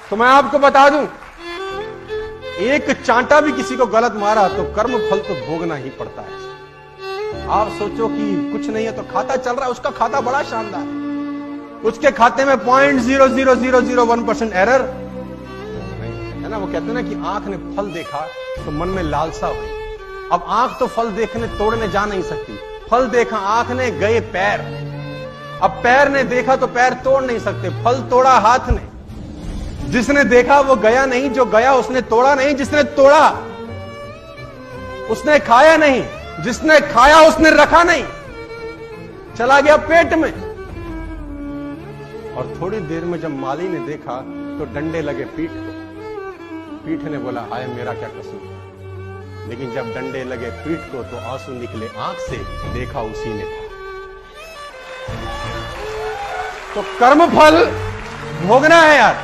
तो मैं आपको बता दूं, एक चांटा भी किसी को गलत मारा तो कर्म फल तो भोगना ही पड़ता है। आप सोचो कि कुछ नहीं है तो खाता चल रहा है, उसका खाता बड़ा शानदार है, उसके खाते में 0.00001% एरर है ना। वो कहते हैं ना कि आंख ने फल देखा तो मन में लालसा हुई। अब आंख तो फल देखने तोड़ने जा नहीं सकती, फल देखा आंख ने, गए पैर। अब पैर ने देखा तो पैर तोड़ नहीं सकते, फल तोड़ा हाथ ने। जिसने देखा वो गया नहीं, जो गया उसने तोड़ा नहीं, जिसने तोड़ा उसने खाया नहीं, जिसने खाया उसने रखा नहीं, चला गया पेट में। और थोड़ी देर में जब माली ने देखा तो डंडे लगे पीठ को। पीठ ने बोला हाय मेरा क्या कसूर। लेकिन जब डंडे लगे पीठ को तो आंसू निकले आंख से, देखा उसी ने था। तो कर्म फल भोगना है यार।